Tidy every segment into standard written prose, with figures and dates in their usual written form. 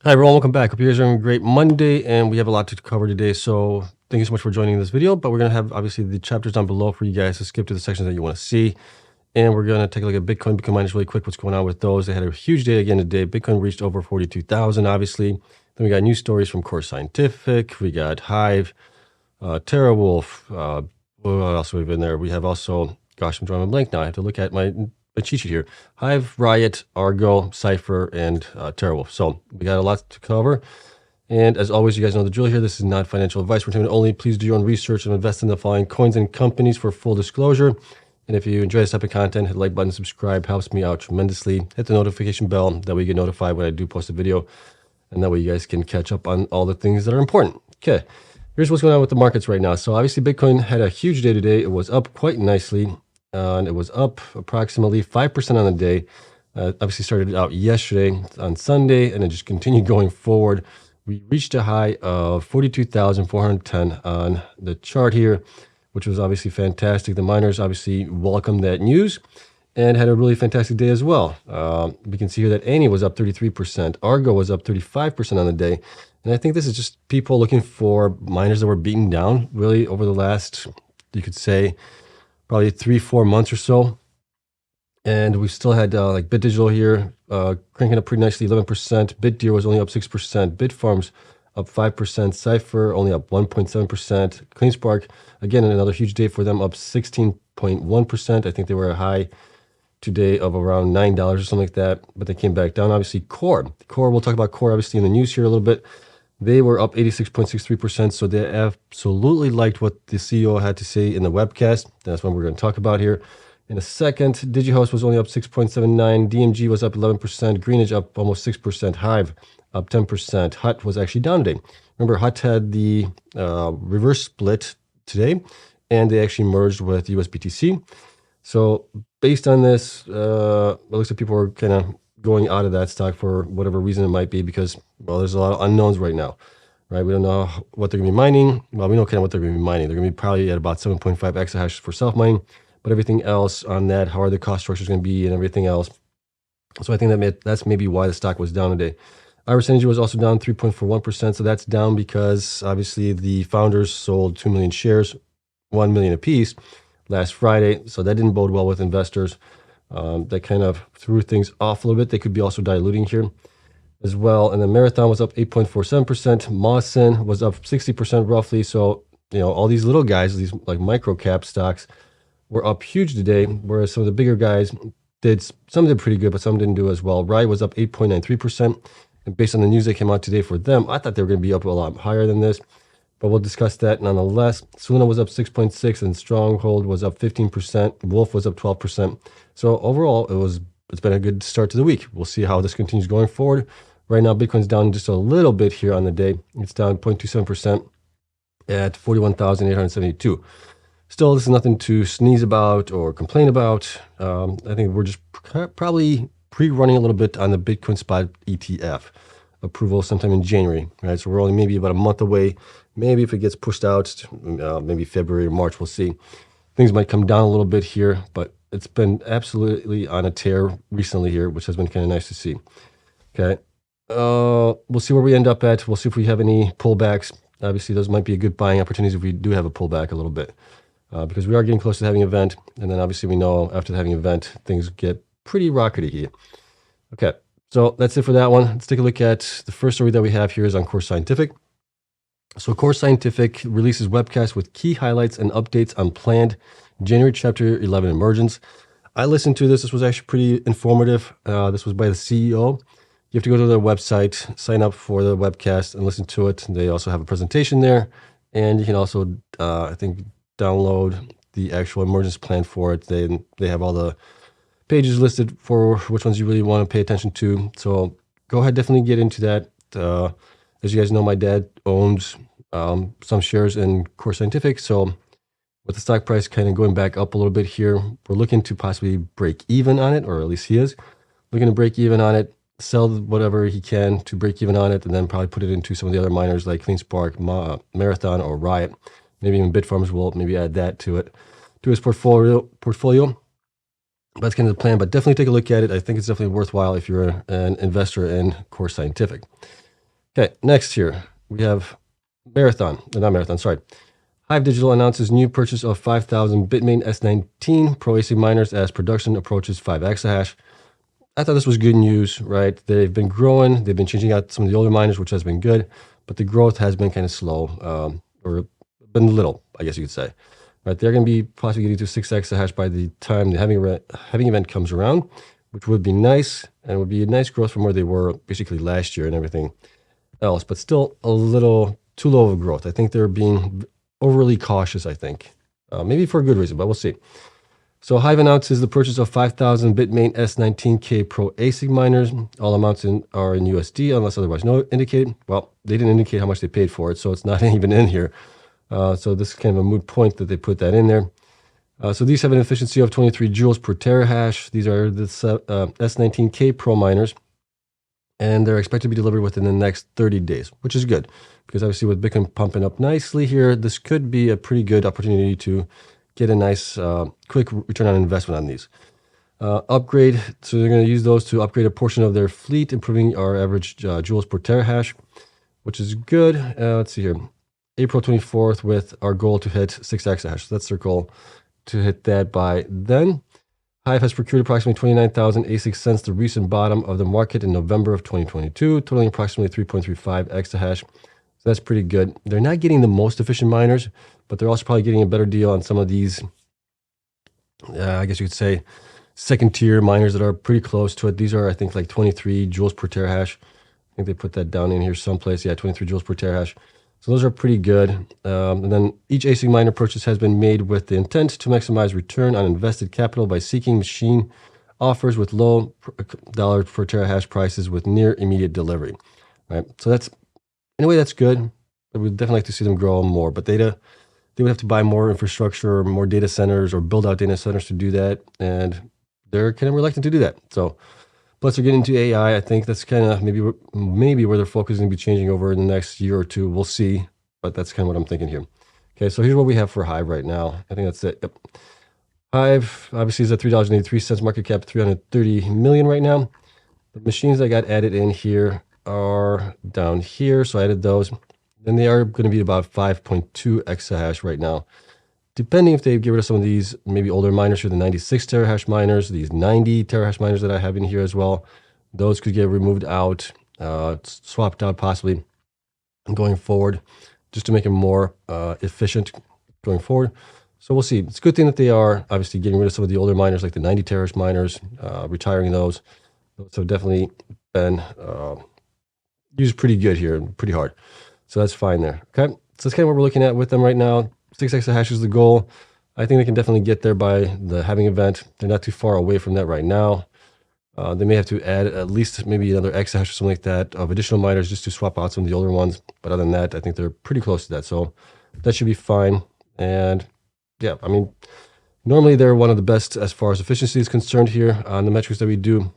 Hi everyone, welcome back. Hope you guys are having a great Monday, and we have a lot to cover today. So thank you so much for joining this video. But we're gonna have obviously the chapters down below for you guys to skip to the sections that you want to see. And we're gonna take a look at Bitcoin miners really quick. What's going on with those? They had a huge day again today. Bitcoin reached over 42,000, obviously. Then we got news stories from Core Scientific. We got Hive, Terawulf. What else have we been there? We have also, gosh, I'm drawing a blank now. I have to look at my cheat sheet here. Hive, Riot, Argo, Cipher, and Terawulf. So we got a lot to cover. And as always, you guys know the drill here. This is not financial advice for entertainment only. Please do your own research and invest in the following coins and companies for full disclosure. And if you enjoy this type of content, hit the like button, subscribe, helps me out tremendously. Hit the notification bell, that way you get notified when I do post a video. And that way you guys can catch up on all the things that are important. Okay, here's what's going on with the markets right now. So obviously Bitcoin had a huge day today. It was up quite nicely. And it was up approximately 5% on the day. Obviously started out yesterday on Sunday, and it just continued going forward. We reached a high of 42,410 on the chart here, which was obviously fantastic. The miners obviously welcomed that news and had a really fantastic day as well. We can see here that Annie was up 33%. Argo was up 35% on the day. And I think this is just people looking for miners that were beaten down really over the last, you could say, probably 3-4 months or so. And we still had like Bit Digital here cranking up pretty nicely, 11%. BitDeer was only up 6%. Bitfarms up 5%. Cipher only up 1.7%. CleanSpark, again, another huge day for them, up 16.1%. I think they were a high today of around $9 or something like that, but they came back down. Obviously, Core, we'll talk about Core obviously in the news here a little bit. They were up 86.63%, so they absolutely liked what the CEO had to say in the webcast. That's what we're going to talk about here in a second. DigiHost was only up 6.79%. DMG was up 11%. Greenidge up almost 6%. Hive up 10%. Hut was actually down today. Remember, Hut had the reverse split today, and they actually merged with USBTC. So based on this, it looks like people are kind of going out of that stock for whatever reason it might be, because, well, there's a lot of unknowns right now, right? We don't know what they're going to be mining. Well, we know kind of what they're going to be mining. They're going to be probably at about 7.5 exahash for self-mining, but everything else on that, how are the cost structures going to be and everything else. So I think that's maybe why the stock was down today. Iris Energy was also down 3.41%, so that's down because obviously the founders sold 2 million shares, 1 million apiece last Friday, so that didn't bode well with investors. That kind of threw things off a little bit. They could be also diluting here as well. And then Marathon was up 8.47%. Mawson was up 60% roughly. So, all these little guys, these like micro cap stocks, were up huge today, whereas some of the bigger guys some did pretty good, but some didn't do as well. Riot was up 8.93%. And based on the news that came out today for them, I thought they were going to be up a lot higher than this, but we'll discuss that nonetheless. Soluna was up 6.6%, and Stronghold was up 15%. Wolf was up 12%. So overall, it's been a good start to the week. We'll see how this continues going forward. Right now, Bitcoin's down just a little bit here on the day. It's down 0.27% at 41,872. Still, this is nothing to sneeze about or complain about. I think we're just probably pre-running a little bit on the Bitcoin spot ETF approval sometime in January, right? So we're only maybe about a month away. Maybe if it gets pushed out, maybe February or March, we'll see. Things might come down a little bit here, but it's been absolutely on a tear recently here, which has been kind of nice to see. Okay. We'll see where we end up at. We'll see if we have any pullbacks. Obviously, those might be a good buying opportunities if we do have a pullback a little bit, because we are getting close to having an event. And then obviously we know after having an event, things get pretty rockety here. Okay. So that's it for that one. Let's take a look at the first story that we have here is on Core Scientific. So Core Scientific releases webcast with key highlights and updates on planned January Chapter 11 emergence. I listened to this. This was actually pretty informative. This was by the CEO. You have to go to their website, sign up for the webcast, and listen to it. They also have a presentation there. And you can also, I think, download the actual emergence plan for it. They have all the pages listed for which ones you really want to pay attention to. So go ahead, definitely get into that. As you guys know, my dad owns some shares in Core Scientific. So with the stock price kind of going back up a little bit here, we're looking to possibly break even on it, or at least he is looking to break even on it, sell whatever he can to break even on it, and then probably put it into some of the other miners like CleanSpark, Marathon, or Riot. Maybe even Bitfarms will maybe add that to his portfolio. That's kind of the plan, but definitely take a look at it. I think it's definitely worthwhile if you're an investor in Core Scientific. Okay, next here we have Hive Digital announces new purchase of 5,000 Bitmain S19 Pro ASIC miners as production approaches 5 exahash. I thought this was good news, right? They've been growing. They've been changing out some of the older miners, which has been good, but the growth has been kind of slow, or been little, I guess you could say. Right? They're going to be possibly getting to 6 exahash by the time the halving event comes around, which would be nice, and would be a nice growth from where they were basically last year and everything else, but still a little too low of a growth. I think they're being overly cautious, I think. Maybe for a good reason, but we'll see. So Hive announces the purchase of 5,000 Bitmain S19K Pro ASIC miners. All amounts are in USD unless otherwise indicated. Well, they didn't indicate how much they paid for it, so it's not even in here. So this is kind of a moot point that they put that in there. So these have an efficiency of 23 joules per terahash. These are the S19K Pro miners, and they're expected to be delivered within the next 30 days, which is good because obviously with Bitcoin pumping up nicely here, this could be a pretty good opportunity to get a nice quick return on investment on these. Upgrade, so they're going to use those to upgrade a portion of their fleet, improving our average joules per terahash, which is good. Let's see here. April 24th with our goal to hit 6 exahash. So that's their goal, to hit that by then. Hive has procured approximately 29,000 ASIC since the recent bottom of the market in November of 2022, totaling approximately 3.35 exahash. So that's pretty good. They're not getting the most efficient miners, but they're also probably getting a better deal on some of these, I guess you could say, second tier miners that are pretty close to it. These are, I think, like 23 joules per terahash. I think they put that down in here someplace. Yeah, 23 joules per terahash. So those are pretty good. And then each ASIC miner purchase has been made with the intent to maximize return on invested capital by seeking machine offers with low dollar per terahash prices with near immediate delivery. Right. So that's, in a way, that's good. We'd definitely like to see them grow more, but they would have to buy more infrastructure, more data centers, or build out data centers to do that. And they're kind of reluctant to do that. So plus they're getting into AI. I think that's kind of maybe where their focus is going to be changing over in the next year or two. We'll see, but that's kind of what I'm thinking here. Okay, so here's what we have for Hive right now. I think that's it. Yep. Hive obviously is at $3.83, market cap 330 million right now. The machines that got added in here are down here, so I added those. Then they are going to be about 5.2 exahash right now. Depending if they get rid of some of these maybe older miners here, the 96 terahash miners, these 90 terahash miners that I have in here as well, those could get removed out, swapped out possibly going forward, just to make it more efficient going forward. So we'll see. It's a good thing that they are obviously getting rid of some of the older miners, like the 90 terahash miners, retiring those. Those have definitely been used pretty good here, pretty hard. So that's fine there. Okay, so that's kind of what we're looking at with them right now. 6 exahash is the goal. I think they can definitely get there by the halving event. They're not too far away from that right now. They may have to add at least maybe another exahash or something like that of additional miners just to swap out some of the older ones. But other than that, I think they're pretty close to that. So that should be fine. And yeah, I mean, normally they're one of the best as far as efficiency is concerned here on the metrics that we do.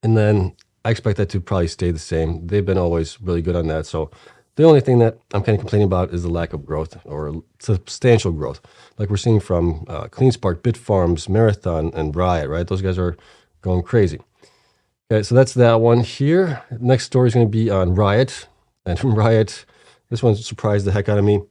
And then I expect that to probably stay the same. They've been always really good on that. So the only thing that I'm kind of complaining about is the lack of growth, or substantial growth, like we're seeing from CleanSpark, Bitfarms, Marathon, and Riot, right? Those guys are going crazy. Okay, so that's that one here. Next story is going to be on Riot. And from Riot, this one surprised the heck out of me.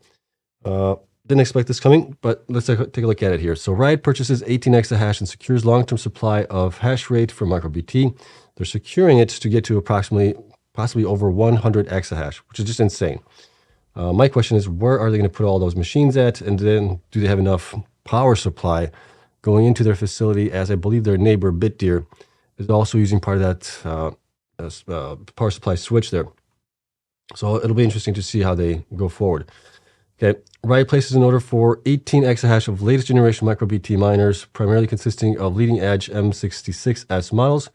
Didn't expect this coming, but let's take a look at it here. So Riot purchases 18 exahash and secures long-term supply of hash rate from MicroBT. They're securing it to get to possibly over 100 exahash, which is just insane. My question is, where are they going to put all those machines at? And then do they have enough power supply going into their facility, as I believe their neighbor BitDeer is also using part of that power supply switch there. So it'll be interesting to see how they go forward. Okay, Riot places an order for 18 exahash of latest generation MicroBT miners, primarily consisting of leading edge M66S models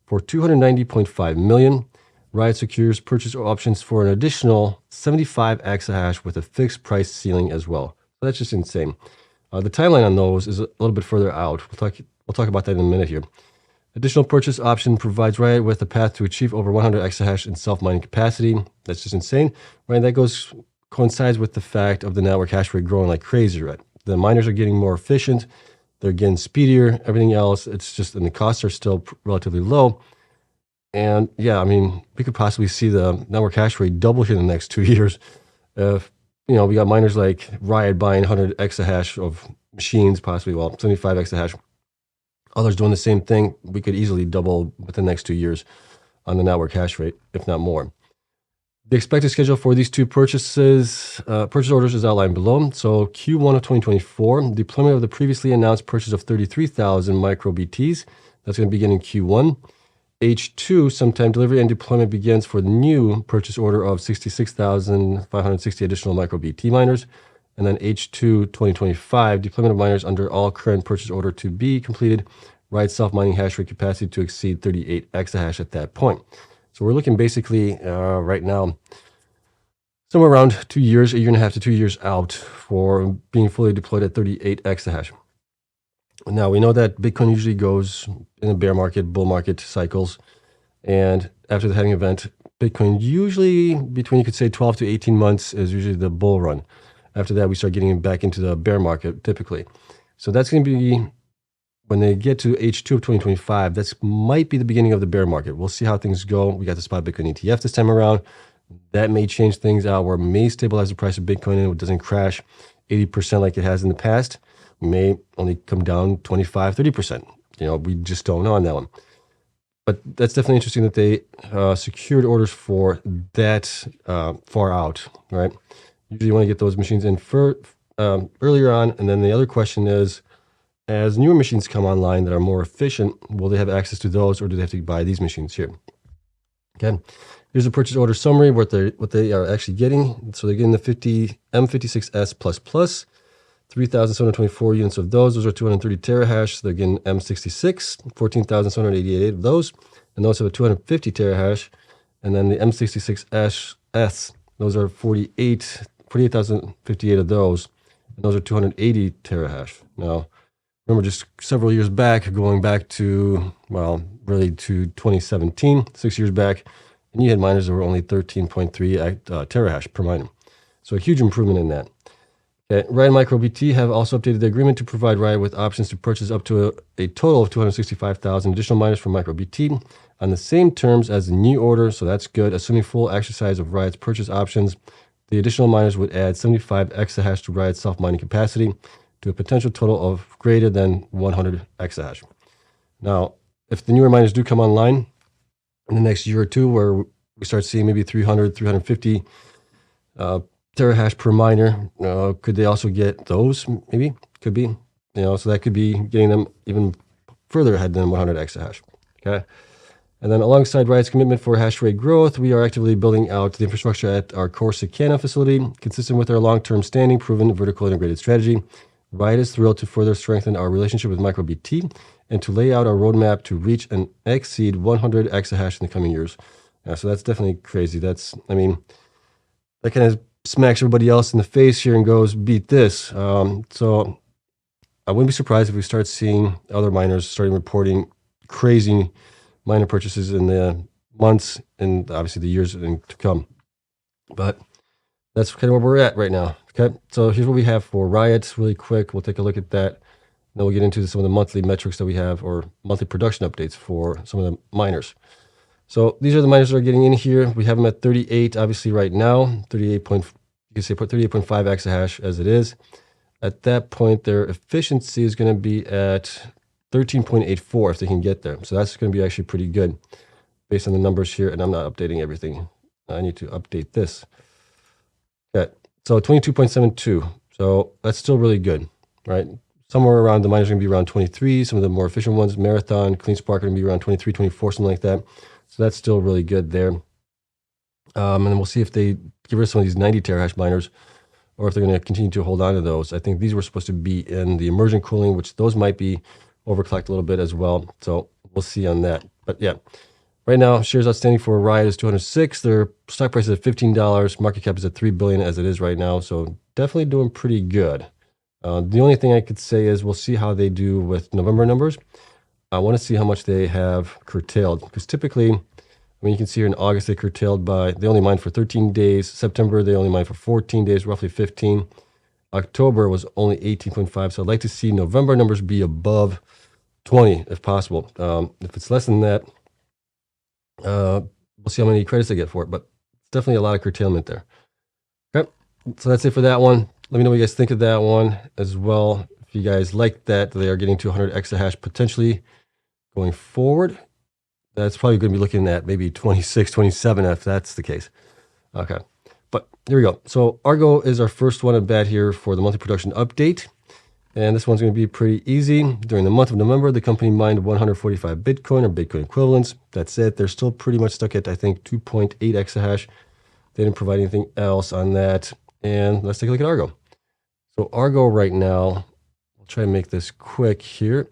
for 290.5 million. Riot secures purchase options for an additional 75 exahash with a fixed price ceiling as well. So that's just insane. The timeline on those is a little bit further out. We'll talk about that in a minute here. Additional purchase option provides Riot with a path to achieve over 100 exahash in self-mining capacity. That's just insane. Right? That coincides with the fact of the network hash rate growing like crazy, right? The miners are getting more efficient. They're getting speedier. Everything else, it's just, and the costs are still relatively low. And yeah, I mean, we could possibly see the network hash rate double here in the next 2 years. If, we got miners like Riot buying 100 exahash of machines, possibly, 75 exahash. Others doing the same thing. We could easily double within the next 2 years on the network hash rate, if not more. The expected schedule for these two purchase orders is outlined below. So Q1 of 2024, deployment of the previously announced purchase of 33,000 micro BTs. That's going to begin in Q1. H2, sometime delivery and deployment begins for the new purchase order of 66,560 additional micro BT miners. And then H2 2025, deployment of miners under all current purchase order to be completed. Riot self-mining hash rate capacity to exceed 38 exahash at that point. So we're looking basically right now somewhere around 2 years, a year and a half to 2 years out for being fully deployed at 38 exahash. Now, we know that Bitcoin usually goes in a bear market, bull market cycles. And after the halving event, Bitcoin usually between, you could say 12 to 18 months is usually the bull run. After that, we start getting back into the bear market typically. So that's going to be, when they get to H2 of 2025, that might be the beginning of the bear market. We'll see how things go. We got the spot Bitcoin ETF this time around. That may change things out, or may stabilize the price of Bitcoin and it doesn't crash 80% like it has in the past. May only come down 25, 30%. We just don't know on that one. But that's definitely interesting that they secured orders for that far out, right? Usually you want to get those machines in earlier on. And then the other question is, as newer machines come online that are more efficient, will they have access to those, or do they have to buy these machines here? Okay. Here's a purchase order summary, what they are actually getting. So they're getting the M56S++, 3,724 units of those. Those are 230 terahash. So they're getting M66, 14,788 of those. And those have a 250 terahash. And then the M66S, those are 48,058 of those. And those are 280 terahash. Now, remember just several years back, going back to, really to 2017, 6 years back, and you had miners that were only 13.3 terahash per miner. So a huge improvement in that. Okay. Riot MicroBT have also updated the agreement to provide Riot with options to purchase up to a total of 265,000 additional miners from MicroBT on the same terms as the new order, so that's good. Assuming full exercise of Riot's purchase options, the additional miners would add 75 exahash to Riot's self-mining capacity to a potential total of greater than 100 exahash. Now, if the newer miners do come online in the next year or two, where we start seeing maybe 300, 350 terahash per miner, could they also get those? Maybe, could be. So that could be getting them even further ahead than 100 exahash. Okay. And then alongside Riot's commitment for hash rate growth, we are actively building out the infrastructure at our Corsicana facility, consistent with our long-term standing, proven vertical integrated strategy. Riot is thrilled to further strengthen our relationship with MicroBT and to lay out our roadmap to reach and exceed 100 exahash in the coming years. So that's definitely crazy. That kind of smacks everybody else in the face here and goes, beat this. So I wouldn't be surprised if we start seeing other miners starting reporting crazy miner purchases in the months and obviously the years to come. But that's kind of where we're at right now. Okay, so here's what we have for Riot really quick. We'll take a look at that. Then we'll get into some of the monthly metrics that we have, or monthly production updates for some of the miners. So these are the miners that are getting in here. We have them at 38, obviously right now, 38.5 exahash as it is. At that point, their efficiency is going to be at 13.84 if they can get there. So that's going to be actually pretty good based on the numbers here. And I'm not updating everything. I need to update this. Okay, so 22.72. So that's still really good, right? Somewhere around, the miners are going to be around 23. Some of the more efficient ones, Marathon, CleanSpark, are going to be around 23, 24, something like that. So that's still really good there. And then we'll see if they get rid of some of these 90 terahash miners, or if they're going to continue to hold on to those. I think these were supposed to be in the emergent cooling, which those might be overclocked a little bit as well. So we'll see on that. But yeah, right now, shares outstanding for Riot is 206. Their stock price is at $15. Market cap is at $3 billion as it is right now. So definitely doing pretty good. The only thing I could say is we'll see how they do with November numbers. I want to see how much they have curtailed, because typically, I mean, you can see here in August, they only mined for 13 days. September, they only mined for 14 days, roughly 15. October was only 18.5. So I'd like to see November numbers be above 20 if possible. If it's less than that, We'll see how many credits they get for it, but it's definitely a lot of curtailment there. Okay, so that's it for that one. Let me know what you guys think of that one as well. If you guys like that, they are getting to 100 exahash potentially going forward. That's probably going to be looking at maybe 26, 27 if that's the case. Okay, but here we go. So Argo is our first one at bat here for the monthly production update. And this one's going to be pretty easy. During the month of November, the company mined 145 Bitcoin or Bitcoin equivalents. That's it. They're still pretty much stuck at, I think, 2.8 exahash. They didn't provide anything else on that. And let's take a look at Argo. So Argo right now, I'll try and make this quick here.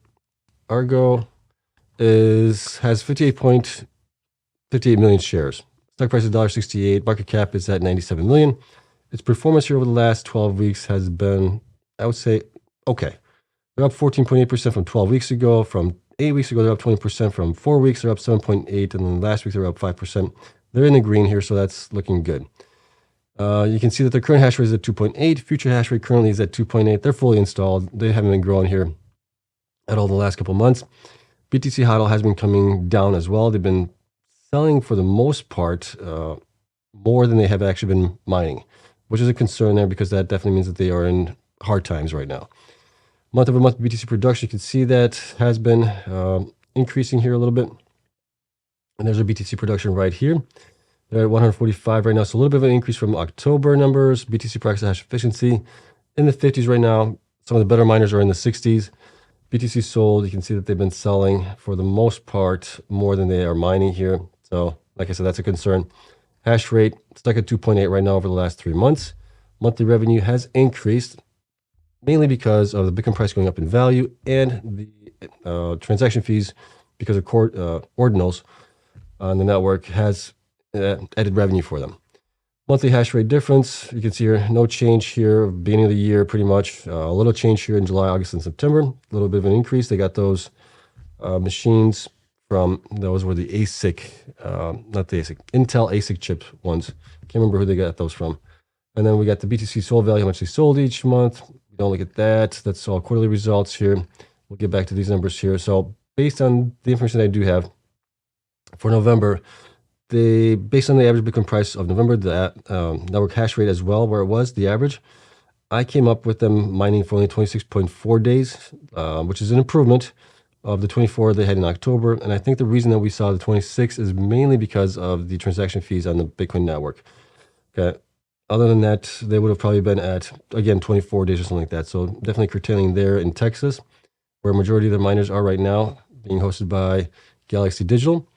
Argo has 58.58 million shares. Stock price is $1.68. Market cap is at 97 million. Its performance here over the last 12 weeks has been, I would say, okay. They're up 14.8% from 12 weeks ago. From 8 weeks ago, they're up 20%. From 4 weeks, they're up 7.8%. And then last week, they're up 5%. They're in the green here, so that's looking good. You can see that their current hash rate is at 2.8. Future hash rate currently is at 2.8. They're fully installed. They haven't been growing here at all the last couple of months. BTC HODL has been coming down as well. They've been selling, for the most part, more than they have actually been mining, which is a concern there because that definitely means that they are in hard times right now. Month-over-month BTC production, you can see that has been increasing here a little bit. And there's a BTC production right here. They're at 145 right now, so a little bit of an increase from October numbers. BTC per exahash efficiency in the 50s right now. Some of the better miners are in the 60s. BTC sold, you can see that they've been selling, for the most part, more than they are mining here. So, like I said, that's a concern. Hash rate stuck at 2.8 right now over the last 3 months. Monthly revenue has increased, mainly because of the Bitcoin price going up in value and the transaction fees because of ordinals on the network has added revenue for them. Monthly hash rate difference, you can see here, no change here, beginning of the year pretty much. A little change here in July, August, and September. A little bit of an increase. They got those machines from, those were the ASIC, not the ASIC, Intel ASIC chip ones. Can't remember who they got those from. And then we got the BTC sold value, how much they sold each month. We don't look at that. That's all quarterly results here. We'll get back to these numbers here. So based on the information I do have for November, based on the average Bitcoin price of November, the network hash rate as well, where it was, the average, I came up with them mining for only 26.4 days, which is an improvement of the 24 they had in October. And I think the reason that we saw the 26 is mainly because of the transaction fees on the Bitcoin network. Okay. Other than that, they would have probably been at, again, 24 days or something like that. So definitely curtailing there in Texas, where a majority of the miners are right now, being hosted by Galaxy Digital.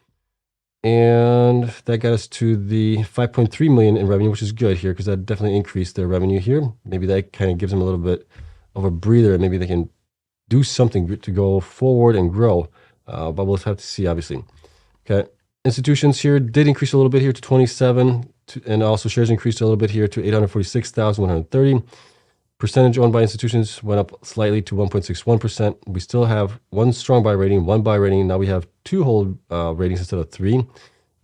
And that got us to the 5.3 million in revenue, which is good here because that definitely increased their revenue here. Maybe that kind of gives them a little bit of a breather, and maybe they can do something to go forward and grow. But we'll have to see, obviously. Okay, institutions here did increase a little bit here to 27, and also shares increased a little bit here to 846,130. Percentage owned by institutions went up slightly to 1.61%. We still have one strong buy rating, one buy rating. Now we have 2 hold ratings instead of 3. And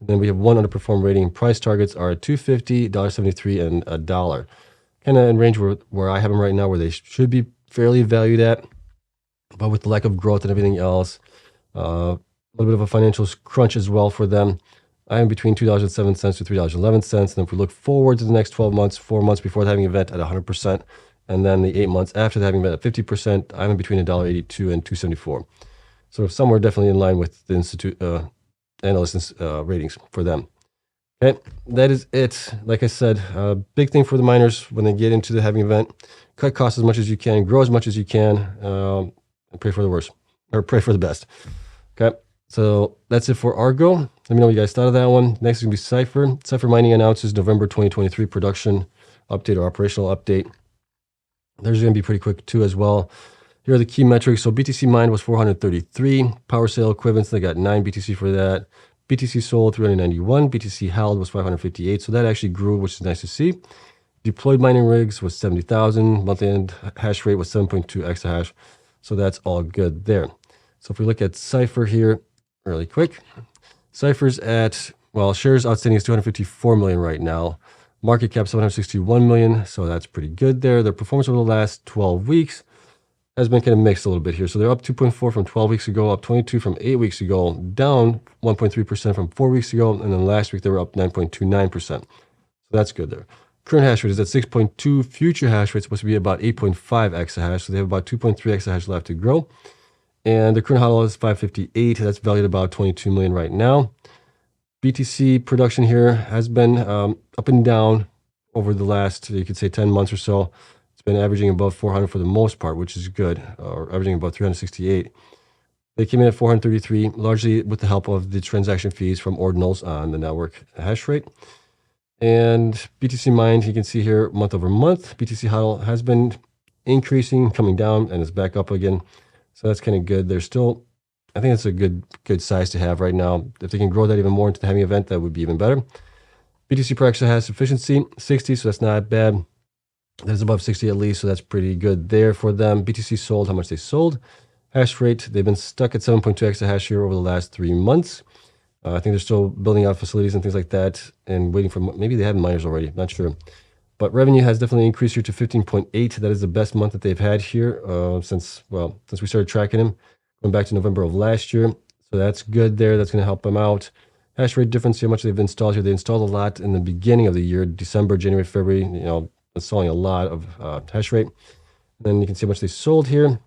then we have 1 underperform rating. Price targets are at $2.50, $1.73, and $1. Kind of in range where I have them right now, where they should be fairly valued at. But with the lack of growth and everything else, a little bit of a financial crunch as well for them. I am between $2.07 to $3.11. And then if we look forward to the next 12 months, 4 months before the halving event at 100%, and then the 8 months after the halving event at 50%, I'm in between $1.82 and $2.74. So somewhere definitely in line with the institute analysts' ratings for them. Okay, that is it. Like I said, big thing for the miners when they get into the halving event: cut costs as much as you can, grow as much as you can, and pray for the worst, or pray for the best. Okay, so that's it for Argo. Let me know what you guys thought of that one. Next is going to be Cipher. Cipher Mining announces November 2023 production update or operational update. There's going to be pretty quick too as well. Here are the key metrics. So BTC mined was 433. Power sale equivalents, they got 9 BTC for that. BTC sold 391. BTC held was 558. So that actually grew, which is nice to see. Deployed mining rigs was 70,000. Monthly end hash rate was 7.2 exahash. So that's all good there. So if we look at Cipher here really quick, Cipher's at, well, shares outstanding is 254 million right now. Market cap 761 million, so that's pretty good there. Their performance over the last 12 weeks has been kind of mixed a little bit here. So they're up 2.4 from 12 weeks ago, up 22 from 8 weeks ago, down 1.3% from 4 weeks ago, and then last week they were up 9.29%. So that's good there. Current hash rate is at 6.2. Future hash rate is supposed to be about 8.5 exahash, so they have about 2.3 exahash left to grow. And the current HODL is 558. That's valued at about 22 million right now. BTC production here has been up and down over the last, you could say, 10 months or so. It's been averaging above 400 for the most part, which is good, or averaging about 368. They came in at 433, largely with the help of the transaction fees from ordinals on the network hash rate. And BTC mined, you can see here, month over month, BTC HODL has been increasing, coming down, and is back up again. So that's kind of good. There's still, I think it's a good size to have right now. If they can grow that even more into the having event, that would be even better. BTC per exahash efficiency, 60, so that's not bad. That's above 60 at least, so that's pretty good there for them. BTC sold, how much they sold. Hash rate, they've been stuck at 7.2 exahash here over the last 3 months. I think they're still building out facilities and things like that and waiting for, maybe they have miners already, not sure. But revenue has definitely increased here to 15.8. That is the best month that they've had here since we started tracking them, going back to November of last year. So that's good there. That's going to help them out. Hash rate difference, how much they've installed here. They installed a lot in the beginning of the year, December, January, February, installing a lot of hash rate. And then you can see how much they sold here.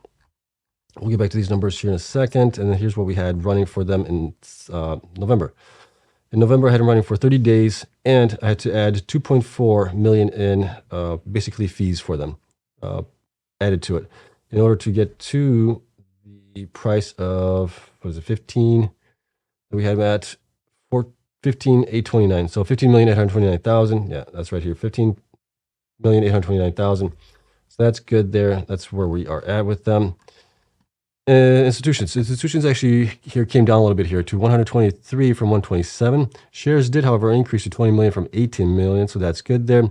We'll get back to these numbers here in a second. And then here's what we had running for them in November. In November, I had them running for 30 days, and I had to add 2.4 million in basically fees for them added to it in order to get to the price of, what was it, 15? We had them at 15,829. So 15,829,000. Yeah, that's right here. 15,829,000. So that's good there. That's where we are at with them. Institutions actually here came down a little bit here to 123 from 127. Shares did, however, increase to 20 million from 18 million, so that's good there.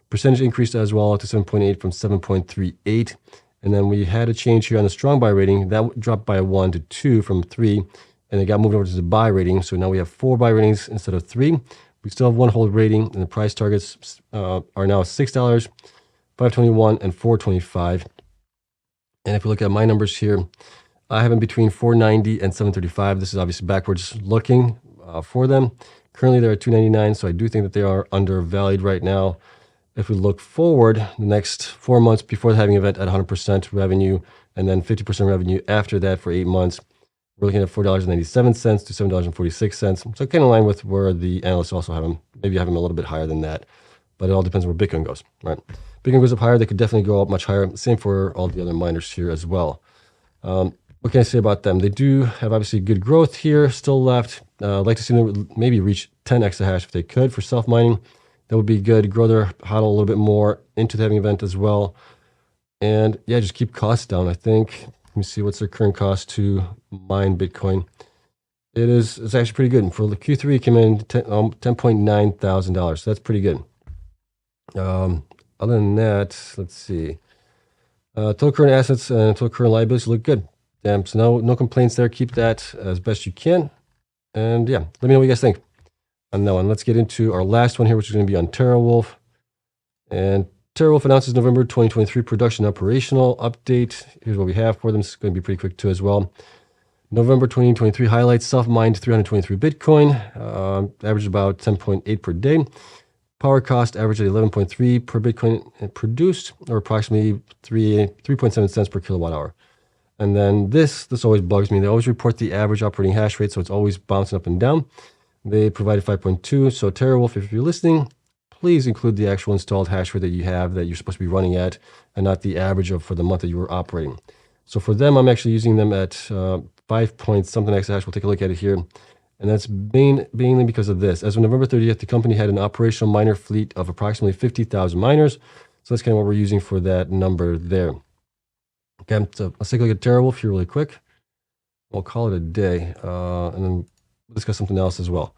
Percentage increased as well to 7.8 from 7.38. And then we had a change here on the strong buy rating. That dropped by 1 to 2 from 3, and it got moved over to the buy rating. So now we have 4 buy ratings instead of 3. We still have 1 hold rating, and the price targets are now $6, $5.21, and $4.25. And if we look at my numbers here, I have them between 490 and 735. This is obviously backwards looking for them. Currently, they're at 299, so I do think that they are undervalued right now. If we look forward, the next 4 months before the halving event at 100% revenue, and then 50% revenue after that for 8 months, we're looking at $4.97 to $7.46. So kind of in line with where the analysts also have them. Maybe have them a little bit higher than that, but it all depends where Bitcoin goes, right? Bitcoin goes up higher, they could definitely go up much higher. Same for all the other miners here as well. What can I say about them? They do have obviously good growth here still left. I'd like to see them maybe reach 10 exahash if they could for self-mining. That would be good. Grow their HODL a little bit more into the halving event as well. And yeah, just keep costs down, I think. Let me see, what's their current cost to mine Bitcoin? It's actually pretty good. For the Q3, it came in $10.9 thousand. So that's pretty good. Other than that, let's see. Total current assets and total current liabilities look good. So no complaints there. Keep that as best you can. And yeah, let me know what you guys think on that one. Let's get into our last one here, which is going to be on Terawulf. And Terawulf announces November 2023 production operational update. Here's what we have for them. It's going to be pretty quick too as well. November 2023 highlights: self-mined 323 Bitcoin, averaged about 10.8 per day. Power cost averaged at 11.3 per Bitcoin produced, or approximately 3.7 cents per kilowatt hour. And then this always bugs me. They always report the average operating hash rate, so it's always bouncing up and down. They provided 5.2. So Terawulf, if you're listening, please include the actual installed hash rate that you have that you're supposed to be running at, and not the average for the month that you were operating. So for them, I'm actually using them at 5 point something exahash. We'll take a look at it here. And that's mainly because of this. As of November 30th, the company had an operational miner fleet of approximately 50,000 miners. So that's kind of what we're using for that number there. Okay, so let's take a look at Terawulf here really quick. We'll call it a day, and then we'll discuss something else as well.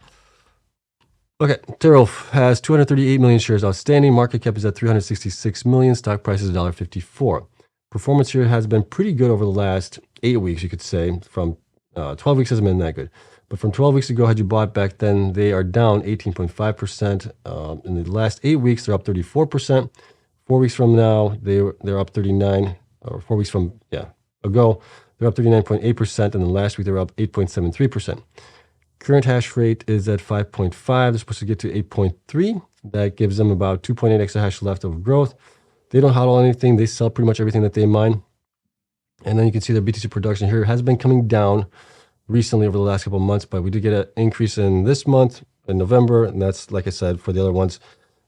Okay, Terawulf has 238 million shares outstanding. Market cap is at 366 million. Stock price is $1.54. Performance here has been pretty good over the last 8 weeks, you could say. From 12 weeks hasn't been that good. But from 12 weeks ago, had you bought back then, they are down 18.5%. In the last 8 weeks, they're up 34%. 4 weeks from now, they're up 39. or 4 weeks from ago, they're up 39.8%, and then last week they were up 8.73%. Current hash rate is at 5.5. They're supposed to get to 8.3. That gives them about 2.8 exahash left of growth. They don't hodl anything. They sell pretty much everything that they mine. And then you can see their BTC production here has been coming down recently over the last couple of months, but we did get an increase in this month, in November, and that's, like I said, for the other ones,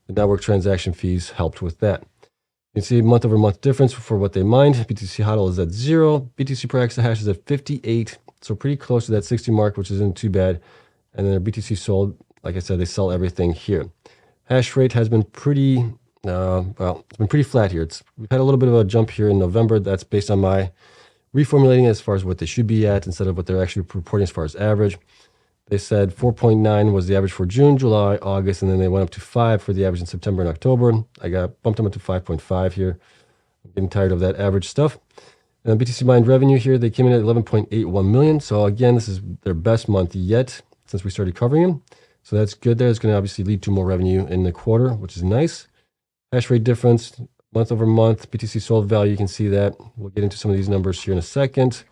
the network transaction fees helped with that. You can see month over month difference for what they mined. BTC hodl is at 0. BTC per exahash is at 58. So pretty close to that 60 mark, which isn't too bad. And then their BTC sold, like I said, they sell everything here. Hash rate has been pretty, it's been pretty flat here. We've had a little bit of a jump here in November. That's based on my reformulating as far as what they should be at instead of what they're actually reporting as far as average. They said 4.9 was the average for June, July, August, and then they went up to 5 for the average in September and October. I got bumped them up to 5.5 here. I'm getting tired of that average stuff. And BTC mined revenue here, they came in at 11.81 million. So again, this is their best month yet since we started covering them. So that's good there. It's going to obviously lead to more revenue in the quarter, which is nice. Hash rate difference, month over month, BTC sold value, you can see that. We'll get into some of these numbers here in a second.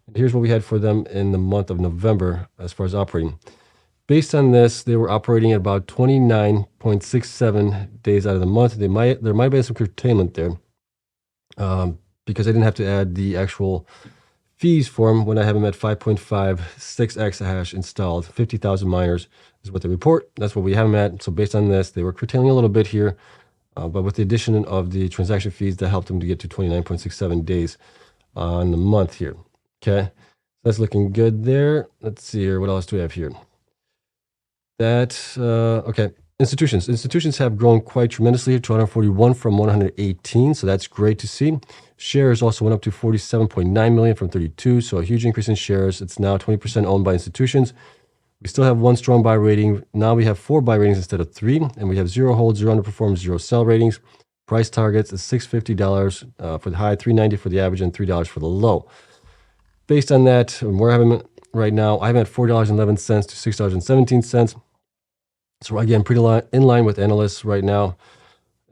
And here's what we had for them in the month of November as far as operating. Based on this, they were operating at about 29.67 days out of the month. There might have been some curtailment there because I didn't have to add the actual fees for them when I have them at 5.56 exahash installed. 50,000 miners is what they report. That's what we have them at. So based on this, they were curtailing a little bit here, but with the addition of the transaction fees, that helped them to get to 29.67 days on the month here. Okay, that's looking good there. Let's see here. What else do we have here? Okay. Institutions have grown quite tremendously, 241 from 118. So that's great to see. Shares also went up to 47.9 million from 32. So a huge increase in shares. It's now 20% owned by institutions. We still have 1 strong buy rating. Now we have 4 buy ratings instead of 3. And we have 0 hold, 0 underperform, 0 sell ratings. Price targets is $650 for the high, $390 for the average, and $3 for the low. Based on that, we're having right now, I have at $4.11 to $6.17. So again, pretty in line with analysts right now.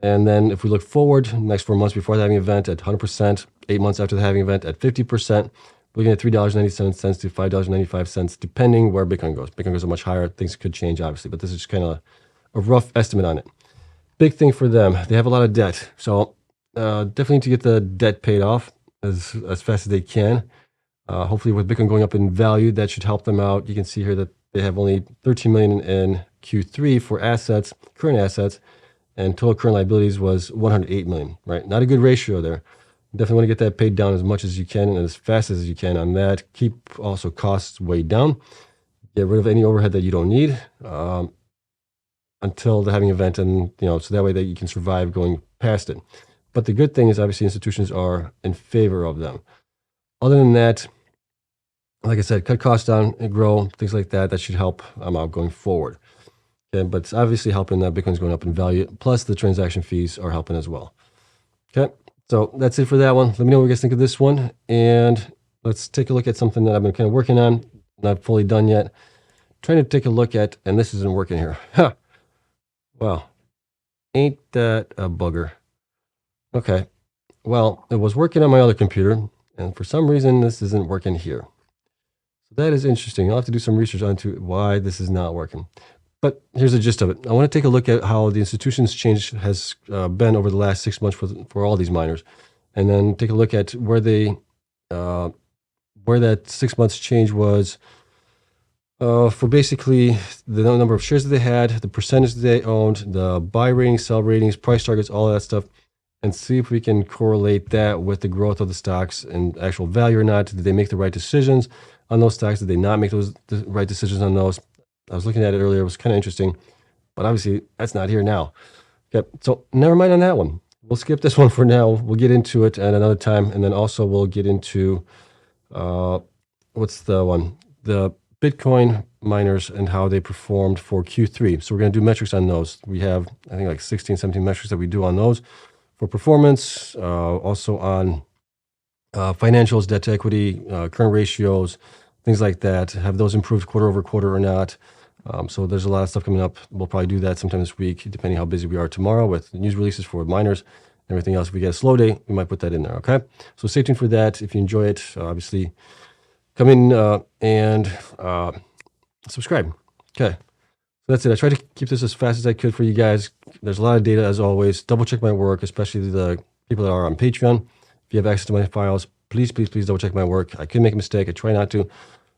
And then if we look forward, next 4 months before the halving event at 100%, 8 months after the halving event at 50%, we're looking at $3.97 to $5.95, depending where Bitcoin goes. Bitcoin goes much higher. Things could change, obviously, but this is just kind of a rough estimate on it. Big thing for them, they have a lot of debt. So definitely need to get the debt paid off as fast as they can. Hopefully with Bitcoin going up in value, that should help them out. You can see here that they have only 13 million in Q3 for assets, current assets, and total current liabilities was 108 million, right? Not a good ratio there. Definitely want to get that paid down as much as you can and as fast as you can on that. Keep also costs way down. Get rid of any overhead that you don't need until the halving event, and so that way that you can survive going past it. But the good thing is obviously institutions are in favor of them. Other than that, like I said, cut costs down and grow, things like that. That should help out going forward. Okay, but it's obviously helping that Bitcoin's going up in value. Plus the transaction fees are helping as well. Okay, so that's it for that one. Let me know what you guys think of this one. And let's take a look at something that I've been kind of working on. Not fully done yet. Trying to take a look at, and this isn't working here. Ha! Well, ain't that a bugger? Okay, well, it was working on my other computer. And for some reason, this isn't working here. So that is interesting. I'll have to do some research onto why this is not working. But here's the gist of it. I want to take a look at how the institutions change has been over the last 6 months for all these miners. And then take a look at where that 6 months change was for basically the number of shares that they had, the percentage that they owned, the buy ratings, sell ratings, price targets, all of that stuff. And see if we can correlate that with the growth of the stocks and actual value or not. Did they make the right decisions on those stocks? Did they not make the right decisions on those? I was looking at it earlier. It was kind of interesting. But obviously, that's not here now. Okay, so never mind on that one. We'll skip this one for now. We'll get into it at another time. And then also we'll get into, what's the one? The Bitcoin miners and how they performed for Q3. So we're going to do metrics on those. We have, I think, like 16, 17 metrics that we do on those. For performance, also on financials, debt to equity, current ratios, things like that. Have those improved quarter over quarter or not? So there's a lot of stuff coming up. We'll probably do that sometime this week, depending how busy we are tomorrow with news releases for miners everything else. If we get a slow day, we might put that in there, okay? So stay tuned for that. If you enjoy it, obviously, come in and subscribe. Okay, so that's it. I tried to keep this as fast as I could for you guys. There's a lot of data, as always. Double check my work, especially the people that are on Patreon. If you have access to my files, please double check my work. I could make a mistake. I try not to.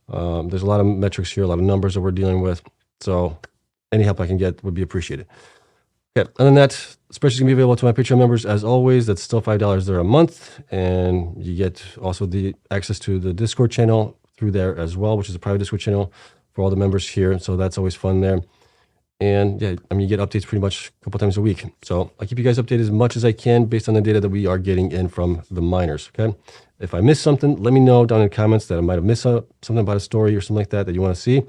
There's a lot of metrics here, a lot of numbers that we're dealing with. So any help I can get would be appreciated. Okay, other than that, spreadsheets is going to be available to my Patreon members as always. That's still $5 there a month. And you get also the access to the Discord channel through there as well, which is a private Discord channel for all the members here. So that's always fun there. And yeah, I mean, you get updates pretty much a couple times a week. So I keep you guys updated as much as I can based on the data that we are getting in from the miners, okay? If I missed something, let me know down in the comments that I might have missed something about a story or something like that you want to see.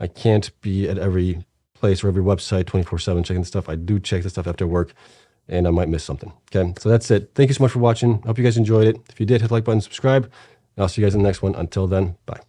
I can't be at every place or every website 24/7 checking the stuff. I do check the stuff after work, and I might miss something, okay? So that's it. Thank you so much for watching. Hope you guys enjoyed it. If you did, hit the like button, subscribe, and I'll see you guys in the next one. Until then, bye.